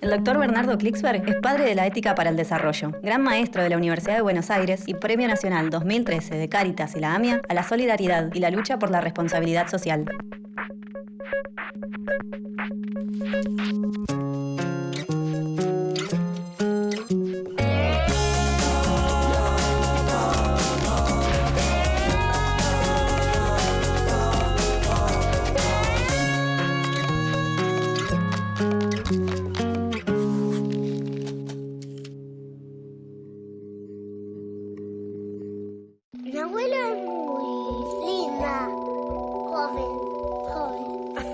El doctor Bernardo Klicksberg es padre de la ética para el desarrollo, gran maestro de la Universidad de Buenos Aires y Premio Nacional 2013 de Cáritas y la AMIA a la solidaridad y la lucha por la responsabilidad social. Mi abuela es muy linda, joven.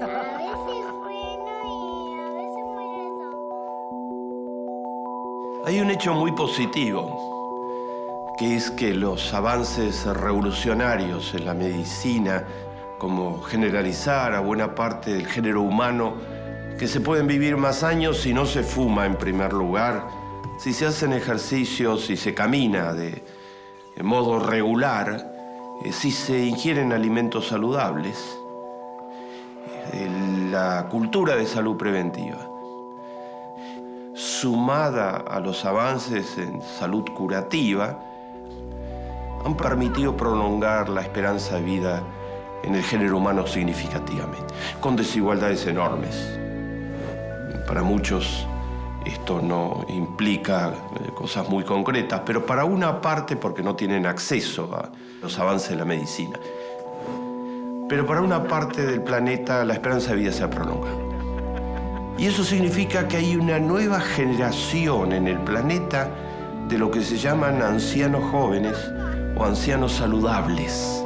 A veces buena y a veces muy eso. Hay un hecho muy positivo, que es que los avances revolucionarios en la medicina, como generalizar a buena parte del género humano, que se pueden vivir más años si no se fuma en primer lugar, si se hacen ejercicios, si se camina de modo regular, si se ingieren alimentos saludables, la cultura de salud preventiva, sumada a los avances en salud curativa, han permitido prolongar la esperanza de vida en el género humano significativamente, con desigualdades enormes. Para muchos esto no implica cosas muy concretas, pero para una parte porque no tienen acceso a los avances de la medicina. Pero para una parte del planeta la esperanza de vida se ha prolongado. Y eso significa que hay una nueva generación en el planeta de lo que se llaman ancianos jóvenes o ancianos saludables.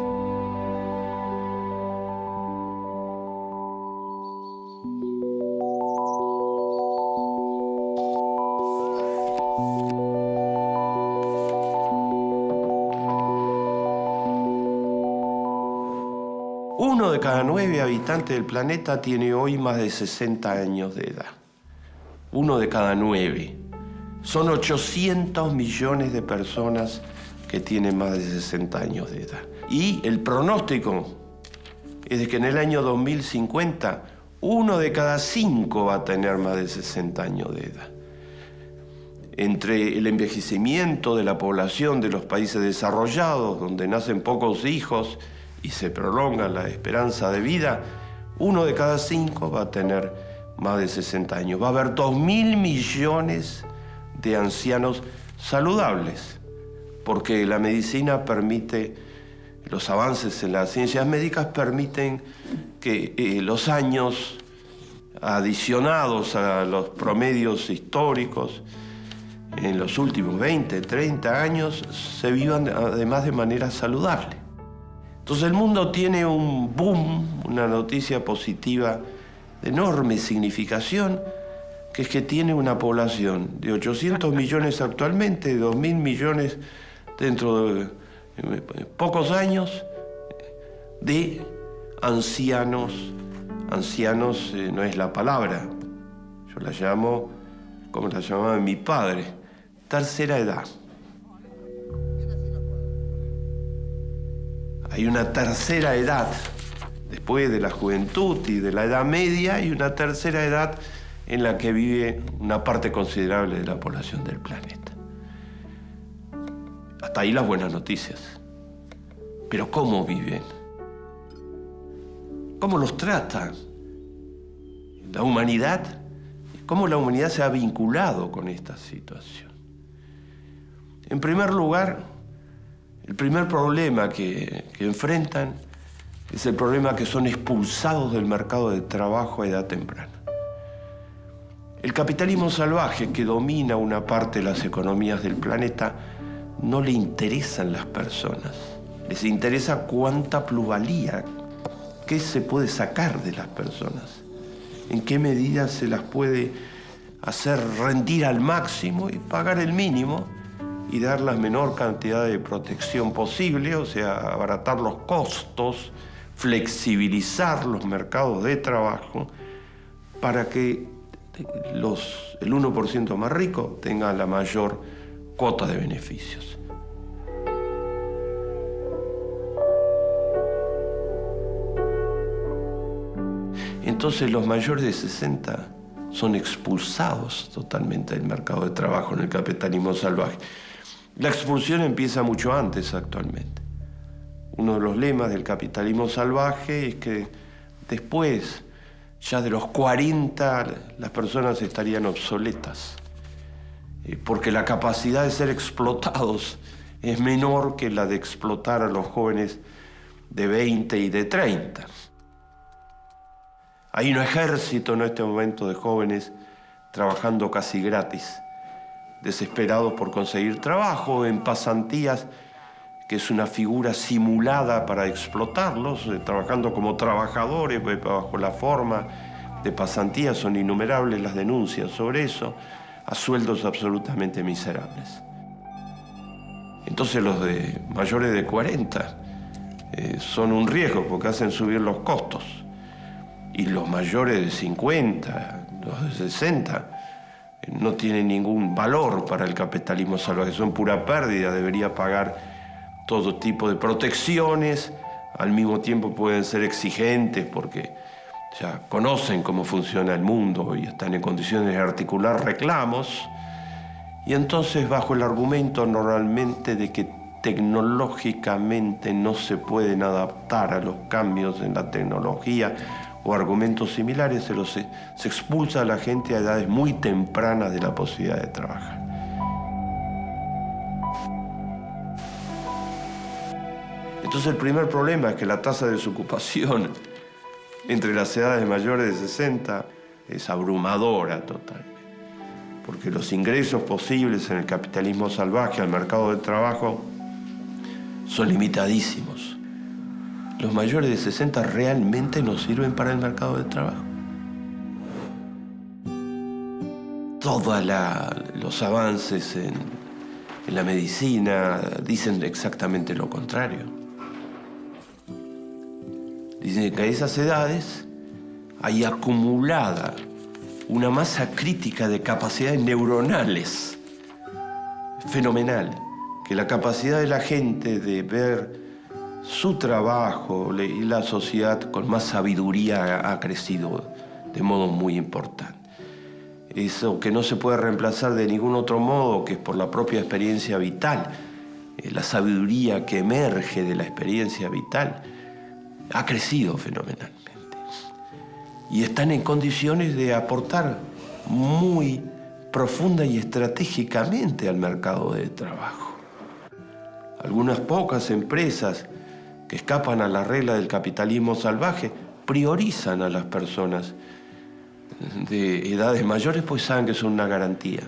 Uno de cada 9 habitantes del planeta tiene hoy más de 60 años de edad. 1 de cada 9. Son 800 millones de personas que tienen más de 60 años de edad. Y el pronóstico es de que en el año 2050, 1 de cada 5 va a tener más de 60 años de edad. Entre el envejecimiento de la población de los países desarrollados, donde nacen pocos hijos y se prolonga la esperanza de vida, 1 de cada 5 va a tener más de 60 años. Va a haber 2.000 millones de ancianos saludables, porque la medicina permite, los avances en las ciencias médicas permiten que los años adicionados a los promedios históricos en los últimos 20, 30 años se vivan además de manera saludable. Entonces el mundo tiene un boom, una noticia positiva de enorme significación, que es que tiene una población de 800 millones actualmente, de 2.000 millones dentro de pocos años, de ancianos. Ancianos no es la palabra, yo la llamo, como la llamaba mi padre, tercera edad. Hay una tercera edad, después de la juventud y de la edad media, hay una tercera edad en la que vive una parte considerable de la población del planeta. Hasta ahí las buenas noticias. Pero ¿cómo viven? ¿Cómo los tratan? La humanidad, ¿cómo la humanidad se ha vinculado con esta situación? En primer lugar, el primer problema que enfrentan es el problema que son expulsados del mercado de trabajo a edad temprana. El capitalismo salvaje que domina una parte de las economías del planeta no le interesan las personas. Les interesa cuánta plusvalía, qué se puede sacar de las personas, en qué medida se las puede hacer rendir al máximo y pagar el mínimo y dar la menor cantidad de protección posible, o sea, abaratar los costos, flexibilizar los mercados de trabajo para que el 1% más rico tenga la mayor cuota de beneficios. Entonces los mayores de 60 son expulsados totalmente del mercado de trabajo en el capitalismo salvaje. La expulsión empieza mucho antes actualmente. Uno de los lemas del capitalismo salvaje es que después, ya de los 40, las personas estarían obsoletas, porque la capacidad de ser explotados es menor que la de explotar a los jóvenes de 20 y de 30. Hay un ejército en este momento de jóvenes trabajando casi gratis, desesperados por conseguir trabajo en pasantías, que es una figura simulada para explotarlos, trabajando como trabajadores bajo la forma de pasantías. Son innumerables las denuncias sobre eso, a sueldos absolutamente miserables. Entonces los de mayores de 40 son un riesgo porque hacen subir los costos. Y los mayores de 50, los de 60, no tienen ningún valor para el capitalismo salvaje, son pura pérdida. Debería pagar todo tipo de protecciones, al mismo tiempo pueden ser exigentes porque ya conocen cómo funciona el mundo y están en condiciones de articular reclamos. Y entonces, bajo el argumento normalmente de que tecnológicamente no se pueden adaptar a los cambios en la tecnología o argumentos similares, se expulsa a la gente a edades muy tempranas de la posibilidad de trabajar. Entonces el primer problema es que la tasa de desocupación entre las edades mayores de 60 es abrumadora totalmente, porque los ingresos posibles en el capitalismo salvaje al mercado de trabajo son limitadísimos. Los mayores de 60 realmente no sirven para el mercado de trabajo. Todos los avances en la medicina dicen exactamente lo contrario. Dicen que a esas edades hay acumulada una masa crítica de capacidades neuronales fenomenal, que la capacidad de la gente de ver su trabajo y la sociedad con más sabiduría ha crecido de modo muy importante. Eso que no se puede reemplazar de ningún otro modo, que es por la propia experiencia vital. La sabiduría que emerge de la experiencia vital ha crecido fenomenalmente. Y están en condiciones de aportar muy profunda y estratégicamente al mercado de trabajo. Algunas pocas empresas que escapan a la regla del capitalismo salvaje priorizan a las personas de edades mayores, pues saben que son una garantía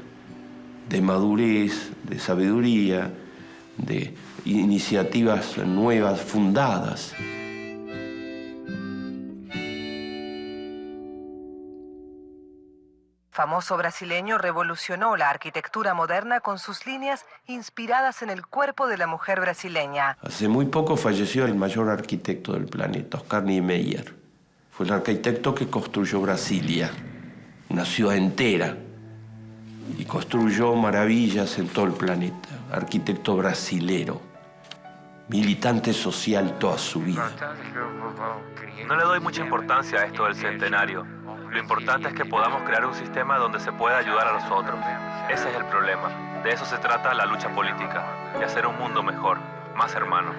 de madurez, de sabiduría, de iniciativas nuevas fundadas. Famoso brasileño, revolucionó la arquitectura moderna con sus líneas inspiradas en el cuerpo de la mujer brasileña. Hace muy poco falleció el mayor arquitecto del planeta, Oscar Niemeyer. Fue el arquitecto que construyó Brasilia, una ciudad entera, y construyó maravillas en todo el planeta. Arquitecto brasilero, militante social toda su vida. No le doy mucha importancia a esto del centenario. Lo importante es que podamos crear un sistema donde se pueda ayudar a los otros. Ese es el problema. De eso se trata la lucha política. De hacer un mundo mejor, más hermano.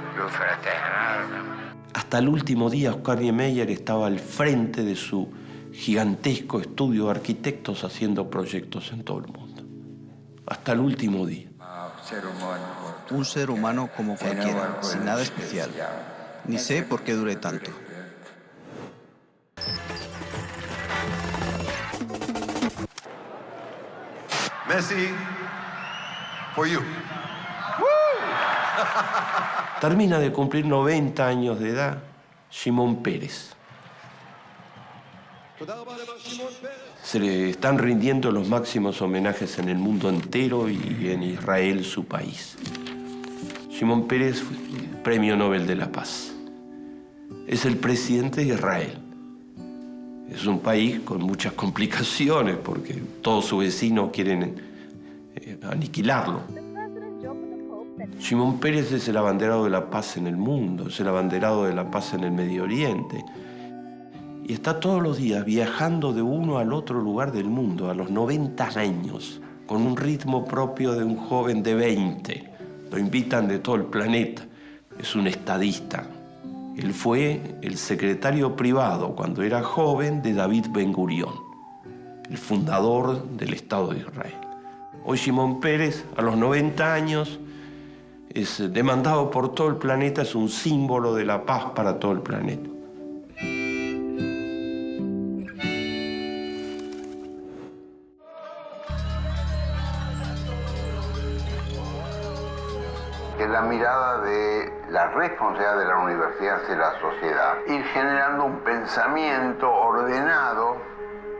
Hasta el último día, Oscar Niemeyer estaba al frente de su gigantesco estudio de arquitectos haciendo proyectos en todo el mundo. Hasta el último día. Un ser humano como cualquiera, sin nada especial. Ni sé por qué duré tanto. Messi, for you. Termina de cumplir 90 años de edad Shimon Peres. Se le están rindiendo los máximos homenajes en el mundo entero y en Israel, su país. Shimon Peres fue Premio Nobel de la Paz. Es el presidente de Israel. Es un país con muchas complicaciones porque todos sus vecinos quieren aniquilarlo. Shimon Peres es el abanderado de la paz en el mundo, es el abanderado de la paz en el Medio Oriente. y está todos los días viajando de uno al otro lugar del mundo a los 90 años, con un ritmo propio de un joven de 20. Lo invitan de todo el planeta. Es un estadista. Él fue el secretario privado cuando era joven de David Ben-Gurión, el fundador del Estado de Israel. Hoy Shimon Peres, a los 90 años, es demandado por todo el planeta, es un símbolo de la paz para todo el planeta. Que la mirada de la responsabilidad de la universidad hacia la sociedad, ir generando un pensamiento ordenado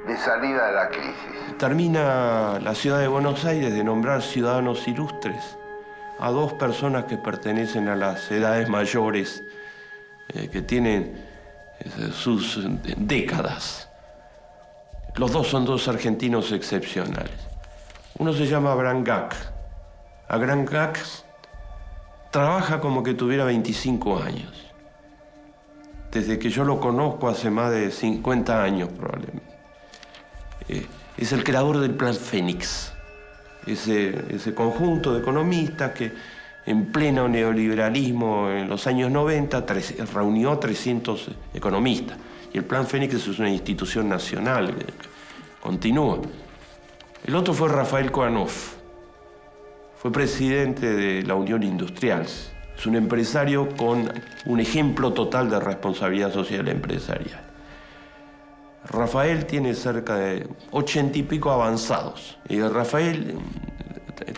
de salida de la crisis. Termina la ciudad de Buenos Aires de nombrar ciudadanos ilustres a dos personas que pertenecen a las edades mayores, que tienen sus décadas. Los dos son dos argentinos excepcionales. Uno se llama Abraham Gac. Abraham Gac trabaja como que tuviera 25 años. Desde que yo lo conozco hace más de 50 años probablemente. Es el creador del Plan Fénix. Ese conjunto de economistas que en pleno neoliberalismo en los años 90 reunió 300 economistas. Y el Plan Fénix es una institución nacional que continúa. El otro fue Rafael Koanoff. Fue presidente de la Unión Industrial. Es un empresario con un ejemplo total de responsabilidad social empresarial. Rafael tiene cerca de 80 y pico avanzados. Y Rafael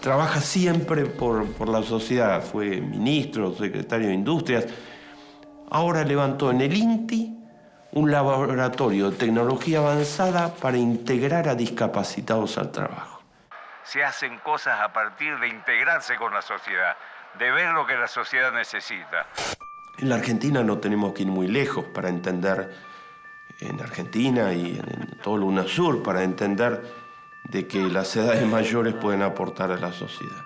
trabaja siempre por la sociedad. Fue ministro, secretario de Industrias. Ahora levantó en el INTI un laboratorio de tecnología avanzada para integrar a discapacitados al trabajo. Se hacen cosas a partir de integrarse con la sociedad, de ver lo que la sociedad necesita. En la Argentina no tenemos que ir muy lejos para entender, en Argentina y en todo el UNASUR, para entender de que las edades mayores pueden aportar a la sociedad.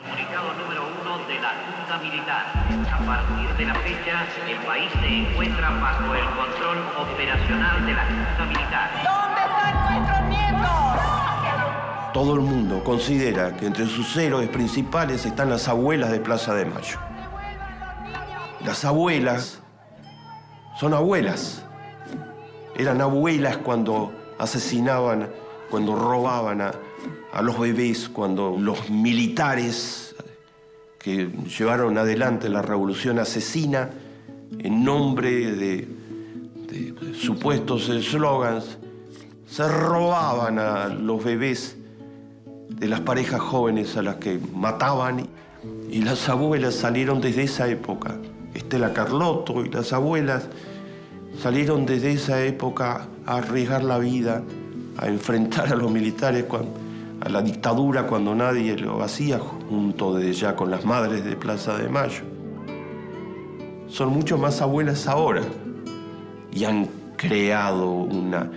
Comunicado número 1 de la Junta Militar. A partir de la fecha, el país se encuentra bajo el control operacional de la Junta Militar. ¿Dónde están nuestros nietos? Todo el mundo considera que entre sus héroes principales están las abuelas de Plaza de Mayo. Las abuelas son abuelas. Eran abuelas cuando asesinaban, cuando robaban a los bebés, cuando los militares que llevaron adelante la revolución asesina en nombre de supuestos eslogans, se robaban a los bebés de las parejas jóvenes a las que mataban, y las abuelas salieron desde esa época. Estela Carlotto y las abuelas salieron desde esa época a arriesgar la vida, a enfrentar a los militares, a la dictadura cuando nadie lo hacía, junto desde ya con las madres de Plaza de Mayo. Son mucho más abuelas ahora y han creado una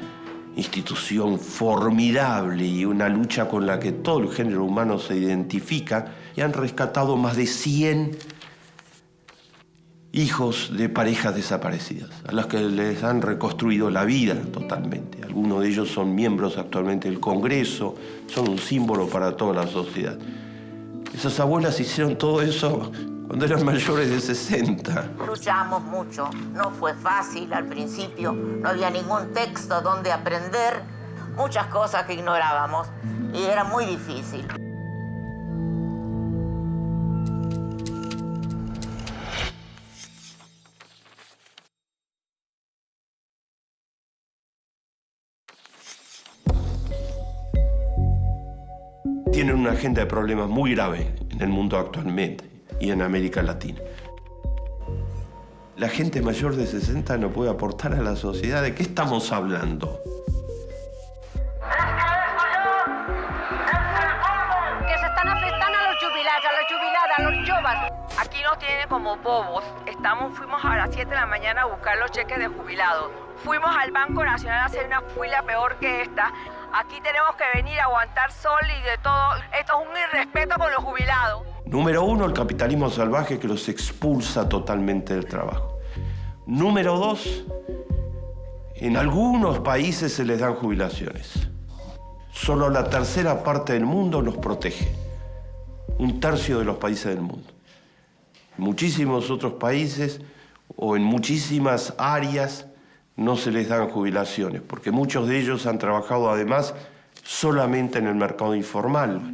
institución formidable y una lucha con la que todo el género humano se identifica, y han rescatado más de 100 hijos de parejas desaparecidas, a las que les han reconstruido la vida totalmente. Algunos de ellos son miembros actualmente del Congreso, son un símbolo para toda la sociedad. Esas abuelas hicieron todo eso cuando eran mayores de 60. Luchamos mucho, no fue fácil al principio, no había ningún texto donde aprender, muchas cosas que ignorábamos y era muy difícil. Tienen una agenda de problemas muy grave en el mundo actualmente y en América Latina. La gente mayor de 60 no puede aportar a la sociedad. ¿De qué estamos hablando? Que se están afectando a los jubilados, a los jóvenes. Aquí nos tienen como bobos. Fuimos a las 7 de la mañana a buscar los cheques de jubilados. Fuimos al Banco Nacional a hacer una fila peor que esta. Aquí tenemos que venir a aguantar sol y de todo. Esto es un irrespeto con los jubilados. Número 1, el capitalismo salvaje que los expulsa totalmente del trabajo. Número 2, en algunos países se les dan jubilaciones. Solo la tercera parte del mundo los protege. 1/3 de los países del mundo. En muchísimos otros países o en muchísimas áreas no se les dan jubilaciones, porque muchos de ellos han trabajado además solamente en el mercado informal.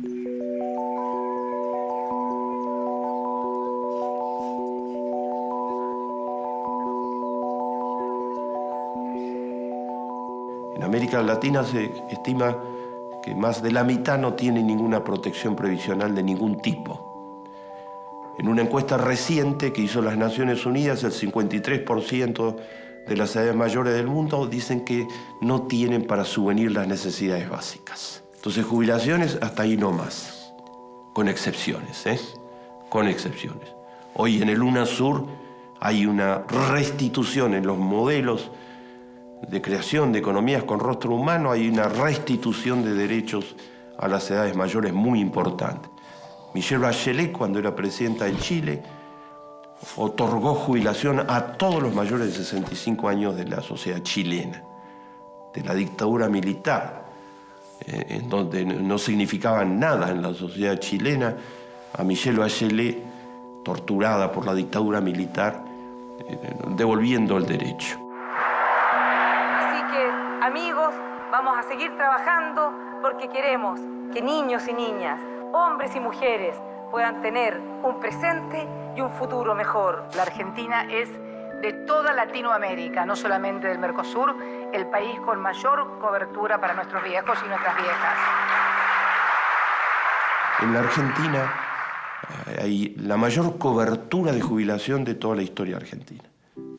En América Latina se estima que más de la mitad no tiene ninguna protección previsional de ningún tipo. En una encuesta reciente que hizo las Naciones Unidas, el 53% de las edades mayores del mundo dicen que no tienen para subvenir las necesidades básicas. Entonces, jubilaciones hasta ahí no más, con excepciones, con excepciones. Hoy en el UNASUR hay una restitución en los modelos de creación de economías con rostro humano, hay una restitución de derechos a las edades mayores muy importante. Michelle Bachelet, cuando era presidenta de Chile, otorgó jubilación a todos los mayores de 65 años de la sociedad chilena, de la dictadura militar, en donde no significaban nada en la sociedad chilena. A Michelle Bachelet, torturada por la dictadura militar, devolviendo el derecho. Así que, amigos, vamos a seguir trabajando porque queremos que niños y niñas, hombres y mujeres puedan tener un presente y un futuro mejor. La Argentina es de toda Latinoamérica, no solamente del Mercosur, el país con mayor cobertura para nuestros viejos y nuestras viejas. En la Argentina hay la mayor cobertura de jubilación de toda la historia argentina.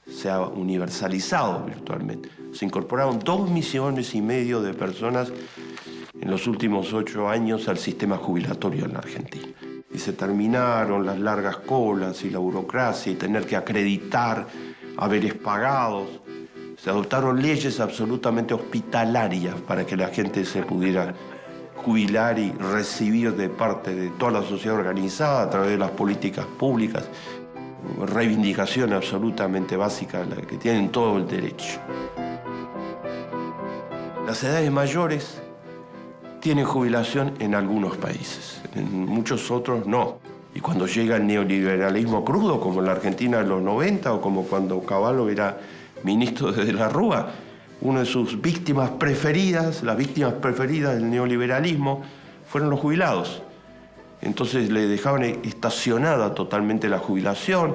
Se ha universalizado virtualmente. Se incorporaron 2,5 millones de personas en los últimos 8 años al sistema jubilatorio en la Argentina. Y se terminaron las largas colas y la burocracia y tener que acreditar haberes pagados. Se adoptaron leyes absolutamente hospitalarias para que la gente se pudiera jubilar y recibir de parte de toda la sociedad organizada a través de las políticas públicas. Reivindicación absolutamente básica a la que tienen todo el derecho. Las edades mayores tienen jubilación en algunos países, en muchos otros no. Y cuando llega el neoliberalismo crudo, como en la Argentina de los 90 o como cuando Cavallo era ministro de la Rúa, una de sus víctimas preferidas, las víctimas preferidas del neoliberalismo, fueron los jubilados. Entonces le dejaban estacionada totalmente la jubilación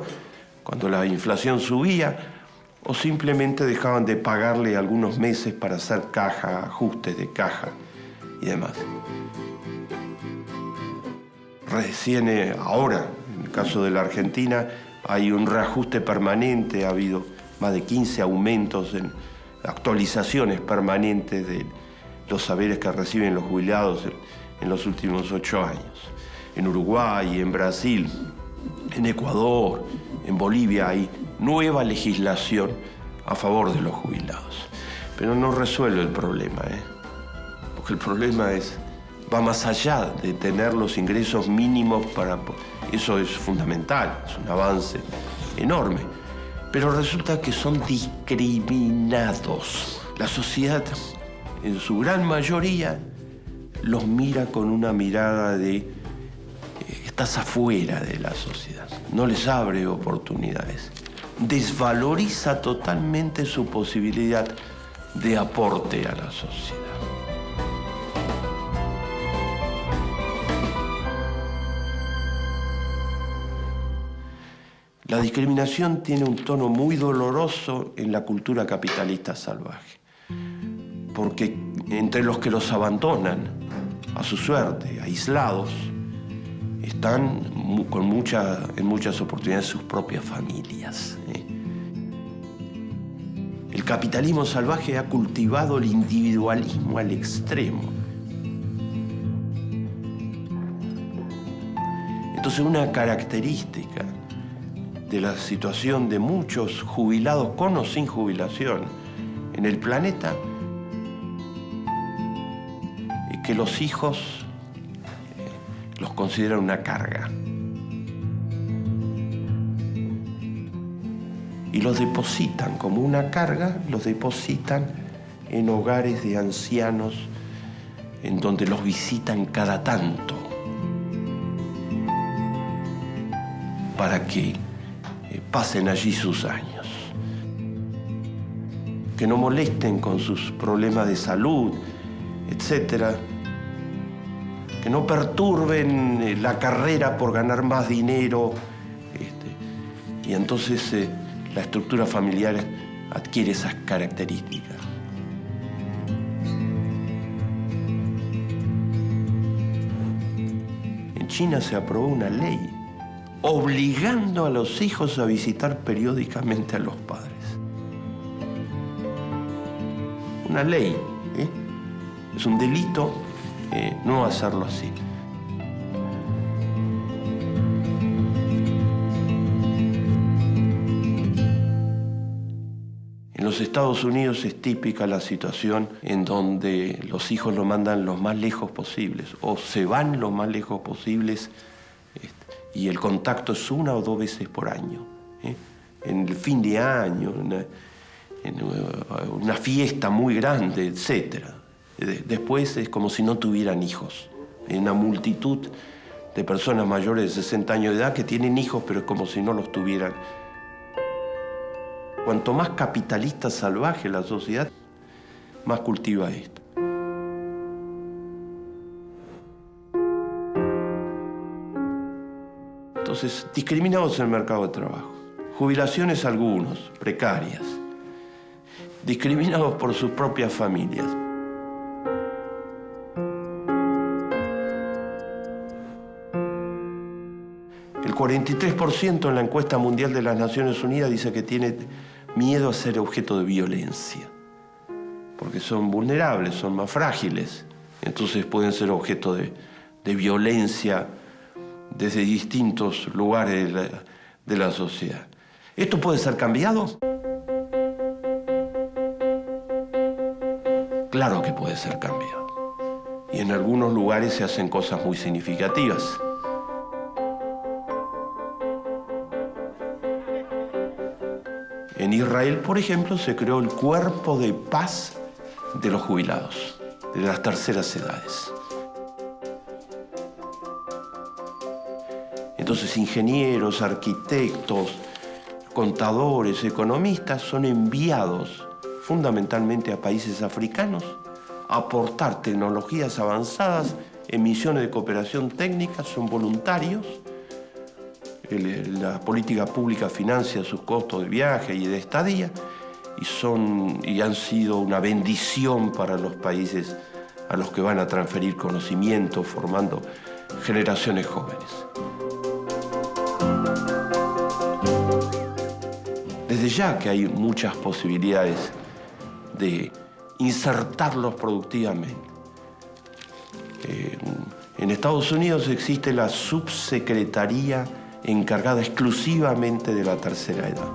cuando la inflación subía, o simplemente dejaban de pagarle algunos meses para hacer caja, ajustes de caja y demás. Recién ahora, en el caso de la Argentina, hay un reajuste permanente, ha habido más de 15 aumentos, actualizaciones permanentes de los saberes que reciben los jubilados en los últimos 8 años. En Uruguay, en Brasil, en Ecuador, en Bolivia hay nueva legislación a favor de los jubilados. Pero no resuelve el problema, porque el problema va más allá de tener los ingresos mínimos eso es fundamental, es un avance enorme. Pero resulta que son discriminados. La sociedad, en su gran mayoría, los mira con una mirada de estás afuera de la sociedad, no les abre oportunidades, desvaloriza totalmente su posibilidad de aporte a la sociedad. La discriminación tiene un tono muy doloroso en la cultura capitalista salvaje, porque entre los que los abandonan a su suerte, aislados, están en muchas oportunidades sus propias familias. El capitalismo salvaje ha cultivado el individualismo al extremo. Entonces, una característica de la situación de muchos jubilados con o sin jubilación en el planeta que los hijos los consideran una carga. Y los depositan como una carga, los depositan en hogares de ancianos en donde los visitan cada tanto para que pasen allí sus años. Que no molesten con sus problemas de salud, etc. Que no perturben la carrera por ganar más dinero. Y entonces la estructura familiar adquiere esas características. En China se aprobó una ley obligando a los hijos a visitar periódicamente a los padres. Una ley, es un delito no hacerlo así. En los Estados Unidos es típica la situación en donde los hijos lo mandan lo más lejos posibles o se van lo más lejos posibles y el contacto es 1 o 2 veces por año. En el fin de año, en una fiesta muy grande, etc. Después es como si no tuvieran hijos. Hay una multitud de personas mayores de 60 años de edad que tienen hijos, pero es como si no los tuvieran. Cuanto más capitalista salvaje la sociedad, más cultiva esto. Entonces, discriminados en el mercado de trabajo. Jubilaciones algunos, precarias. Discriminados por sus propias familias. El 43% en la encuesta mundial de las Naciones Unidas dice que tiene miedo a ser objeto de violencia, porque son vulnerables, son más frágiles, entonces pueden ser objeto de violencia desde distintos lugares de la sociedad. ¿Esto puede ser cambiado? Claro que puede ser cambiado. Y en algunos lugares se hacen cosas muy significativas. En Israel, por ejemplo, se creó el Cuerpo de Paz de los Jubilados, de las terceras edades. Entonces, ingenieros, arquitectos, contadores, economistas son enviados fundamentalmente a países africanos a aportar tecnologías avanzadas en misiones de cooperación técnica, son voluntarios. La política pública financia sus costos de viaje y de estadía y han sido una bendición para los países a los que van a transferir conocimiento, formando generaciones jóvenes. Desde ya que hay muchas posibilidades de insertarlos productivamente. En Estados Unidos existe la subsecretaría encargada exclusivamente de la tercera edad.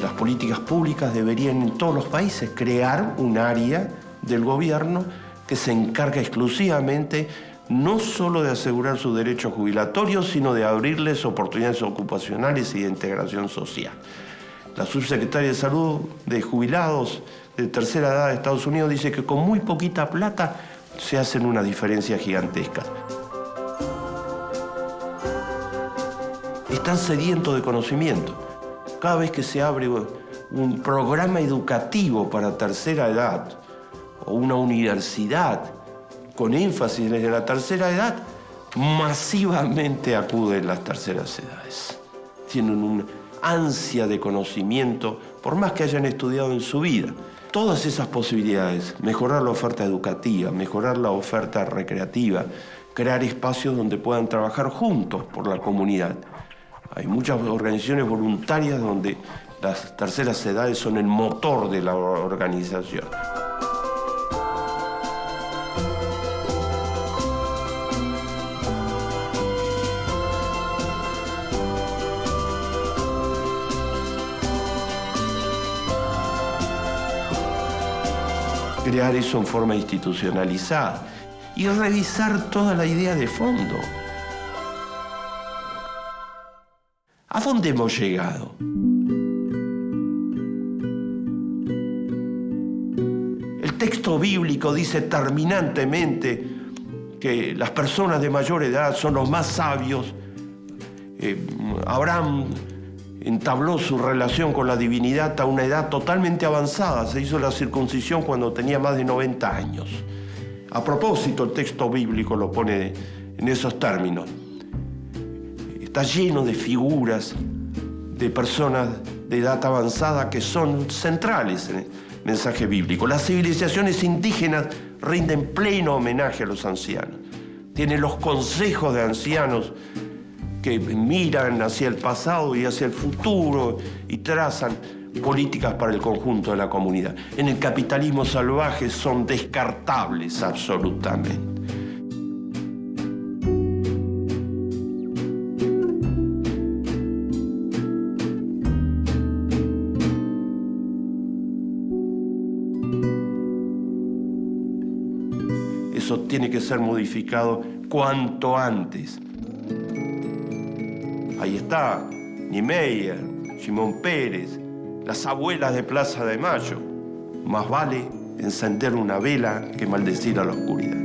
Las políticas públicas deberían en todos los países crear un área del gobierno que se encarga exclusivamente no solo de asegurar sus derechos jubilatorios, sino de abrirles oportunidades ocupacionales y de integración social. La subsecretaria de Salud de Jubilados de tercera edad de Estados Unidos dice que con muy poquita plata se hacen una diferencia gigantesca. Están sedientos de conocimiento. Cada vez que se abre un programa educativo para tercera edad o una universidad con énfasis en la tercera edad, masivamente acuden las terceras edades. Tienen una ansia de conocimiento, por más que hayan estudiado en su vida. Todas esas posibilidades, mejorar la oferta educativa, mejorar la oferta recreativa, crear espacios donde puedan trabajar juntos por la comunidad. Hay muchas organizaciones voluntarias donde las terceras edades son el motor de la organización. crear eso en forma institucionalizada y revisar toda la idea de fondo. ¿A dónde hemos llegado? El texto bíblico dice terminantemente que las personas de mayor edad son los más sabios. Abraham entabló su relación con la divinidad a una edad totalmente avanzada. Se hizo la circuncisión cuando tenía más de 90 años. A propósito, el texto bíblico lo pone en esos términos. Está lleno de figuras de personas de edad avanzada que son centrales en el mensaje bíblico. Las civilizaciones indígenas rinden pleno homenaje a los ancianos. Tienen los consejos de ancianos que miran hacia el pasado y hacia el futuro y trazan políticas para el conjunto de la comunidad. En el capitalismo salvaje son descartables absolutamente. Eso tiene que ser modificado cuanto antes. Ahí está Niemeyer, Simón Pérez, las abuelas de Plaza de Mayo. Más vale encender una vela que maldecir a la oscuridad.